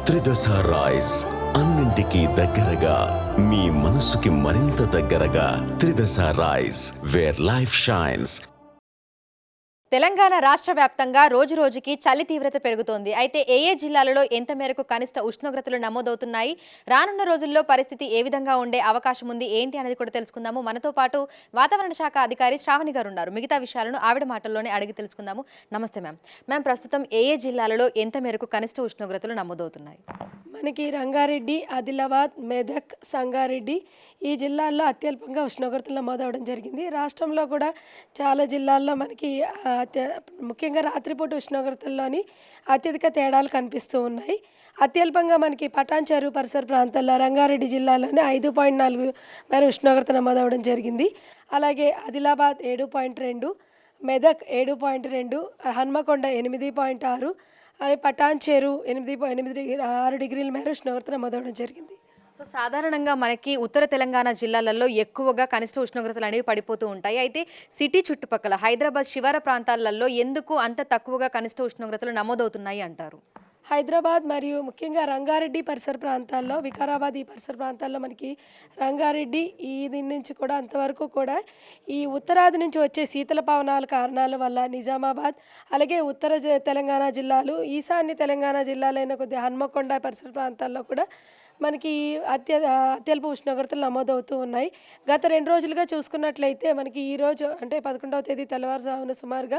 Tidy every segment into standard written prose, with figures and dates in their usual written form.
త్రిదశ rice అన్నింటికీ దగ్గరగా మీ మనసుకి మరింత దగ్గరగా Tridasa rice where life shines. Telangana రాష్ట్ర వ్యాప్తంగా రోజు రోజుకి చలి తీవ్రత పెరుగుతోంది. అయితే ఏ జిల్లాలలో ఎంత మేరకు కనిష్ట ఉష్ణోగ్రతలు నమోదవుతున్నాయి, రానున్న రోజుల్లో పరిస్థితి ఏ విధంగా ఉండే అవకాశం ఉంది ఏంటి అనేది కూడా తెలుసుకుందాము. మనతో పాటు వాతావరణ శాఖ అధికారి శ్రావణి గారు ఉన్నారు. మిగతా విషయాలను ఆవిడ మాటల్లోనే అడిగి తెలుసుకుందాము. నమస్తే మ్యామ్. మ్యామ్, ప్రస్తుతం ఏ జిల్లాలలో ఎంత మేరకు కనిష్ట ఉష్ణోగ్రతలు నమోదవుతున్నాయి? మనకి రంగారెడ్డి, ఆదిలాబాద్, మెదక్, సంగారెడ్డి ఈ జిల్లాల్లో అత్యల్పంగా ఉష్ణోగ్రతలు నమోదవడం జరిగింది. రాష్ట్రంలో కూడా చాలా జిల్లాల్లో మనకి ముఖ్యంగా రాత్రిపూట ఉష్ణోగ్రతల్లోని అత్యధిక తేడాలు కనిపిస్తూ ఉన్నాయి. అత్యల్పంగా మనకి పటాన్ చెరువు పరిసర ప్రాంతాల్లో రంగారెడ్డి జిల్లాలోనే 5.4 మేర ఉష్ణోగ్రత నమోదవడం జరిగింది. అలాగే ఆదిలాబాద్ 7.2, మెదక్ 7.2, హన్మకొండ 8.6, అలాగే పటాన్ చెరువు 8.6 డిగ్రీల మేర ఉష్ణోగ్రత నమోదవడం జరిగింది. సో సాధారణంగా మనకి ఉత్తర తెలంగాణ జిల్లాలలో ఎక్కువగా కనిష్ట ఉష్ణోగ్రతలు అనేవి పడిపోతూ ఉంటాయి. అయితే సిటీ చుట్టుపక్కల హైదరాబాద్ శివార ప్రాంతాలలో ఎందుకు అంత తక్కువగా కనిష్ట ఉష్ణోగ్రతలు నమోదవుతున్నాయి అంటారు? హైదరాబాద్ మరియు ముఖ్యంగా రంగారెడ్డి పరిసర ప్రాంతాల్లో, వికారాబాద్ ఈ పరిసర ప్రాంతాల్లో మనకి రంగారెడ్డి దీని నుంచి కూడా అంతవరకు కూడా ఈ ఉత్తరాది నుంచి వచ్చే శీతల పవనాల కారణాల వల్ల నిజామాబాద్, అలాగే ఉత్తర తెలంగాణ జిల్లాలు, ఈశాన్య తెలంగాణ జిల్లాలైన కొద్దిగా హన్మకొండ పరిసర ప్రాంతాల్లో కూడా మనకి అత్యల్ప ఉష్ణోగ్రతలు నమోదవుతూ ఉన్నాయి. గత 2 రోజులుగా చూసుకున్నట్లయితే మనకి ఈరోజు అంటే 11వ తేదీ తెల్లవారుజామున సుమారుగా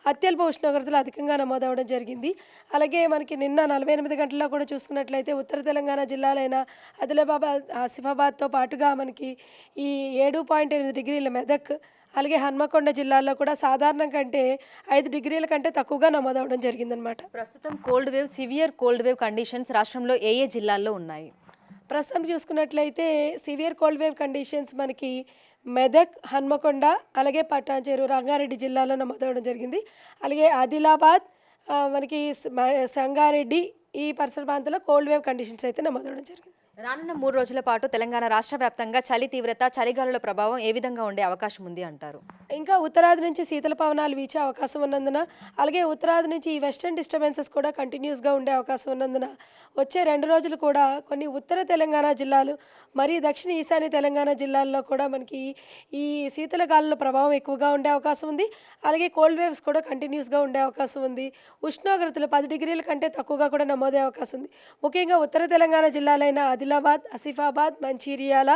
అత్యల్ప ఉష్ణోగ్రతలు అధికంగా నమోదవడం జరిగింది. అలాగే మనకి నిన్న 48 గంటల్లో కూడా చూసుకున్నట్లయితే ఉత్తర తెలంగాణ జిల్లాలైన ఆదిలాబాద్, ఆసిఫాబాద్తో పాటుగా మనకి ఈ 7.8 డిగ్రీల మెదక్, అలాగే హన్మకొండ జిల్లాల్లో కూడా సాధారణం కంటే 5 డిగ్రీల కంటే తక్కువగా నమోదవడం జరిగిందనమాట. ప్రస్తుతం cold wave, severe cold wave conditions రాష్ట్రంలో ఏ జిల్లాల్లో ఉన్నాయి? ప్రస్తుతం చూసుకున్నట్లయితే సివియర్ కోల్డ్ వేవ్ కండిషన్స్ మనకి మెదక్, హన్మకొండ, అలాగే పటాన్ చెరువు, రంగారెడ్డి జిల్లాలో నమోదవడం జరిగింది. అలాగే ఆదిలాబాద్, మనకి సంగారెడ్డి ఈ పరిసర ప్రాంతాల్లో కోల్డ్ వేవ్ కండిషన్స్ అయితే నమోదవడం జరిగింది. రానున్న 3 రోజుల పాటు తెలంగాణ రాష్ట్ర వ్యాప్తంగా చలి తీవ్రత, చలిగాలుల ప్రభావం ఏ విధంగా ఉండే అవకాశం ఉంది అంటారు? ఇంకా ఉత్తరాది నుంచి శీతల పవనాలు వీచే అవకాశం ఉన్నందున, అలాగే ఉత్తరాది నుంచి ఈ వెస్టర్న్ డిస్టర్బెన్సెస్ కూడా కంటిన్యూస్గా ఉండే అవకాశం ఉన్నందున వచ్చే 2 రోజులు కూడా కొన్ని ఉత్తర తెలంగాణ జిల్లాలు మరియు దక్షిణ ఈశాన్య తెలంగాణ జిల్లాల్లో కూడా మనకి ఈ శీతల గాలుల ప్రభావం ఎక్కువగా ఉండే అవకాశం ఉంది. అలాగే కోల్డ్ వేవ్స్ కూడా కంటిన్యూస్గా ఉండే అవకాశం ఉంది. ఉష్ణోగ్రతలు 10 డిగ్రీల కంటే తక్కువగా కూడా నమోదే అవకాశం ఉంది. ముఖ్యంగా ఉత్తర తెలంగాణ జిల్లాలైన ఆదిలాబాద్, ఆసిఫాబాద్, మంచిర్యాల,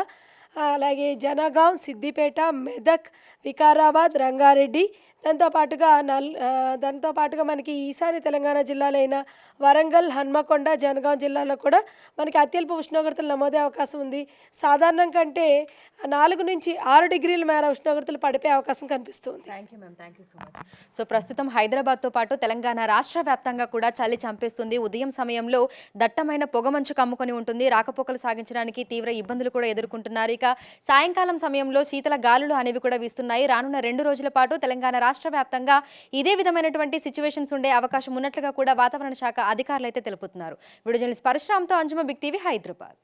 అలాగే జనగాం, సిద్దిపేట, మెదక్, వికారాబాద్, రంగారెడ్డి, దాంతో పాటుగా మనకి ఈశాన్య తెలంగాణ జిల్లాలైన వరంగల్, హన్మకొండ, జనగాం జిల్లాలో కూడా మనకి అత్యల్ప ఉష్ణోగ్రతలు నమోదే అవకాశం ఉంది. సాధారణం కంటే 4 నుంచి 6 డిగ్రీల మేర ఉష్ణోగ్రతలు పడిపోయే అవకాశం కనిపిస్తుంది. Thank you ma'am, thank you so much. So ప్రస్తుతం హైదరాబాద్తో పాటు తెలంగాణ రాష్ట్ర వ్యాప్తంగా కూడా చలి చంపేస్తుంది. ఉదయం సమయంలో దట్టమైన పొగమంచు కమ్ముకొని ఉంటుంది. రాకపోకలు సాగించడానికి తీవ్ర ఇబ్బందులు కూడా ఎదుర్కొంటున్నారు. ఇక సాయంకాలం సమయంలో శీతల గాలులు అనేవి కూడా వీస్తున్నాయి. రానున్న 2 రోజుల పాటు తెలంగాణ రాష్ట్ర వ్యాప్తంగా ఇదే విధమైనటువంటి సిచ్యువేషన్స్ ఉండే అవకాశం ఉన్నట్లుగా కూడా వాతావరణ శాఖ అధికారులు అయితే తెలుపుతున్నారు. వీడియో జర్నలిస్ట్ పరశురామ్తో అంజుమ, బిగ్ టీవీ, హైదరాబాద్.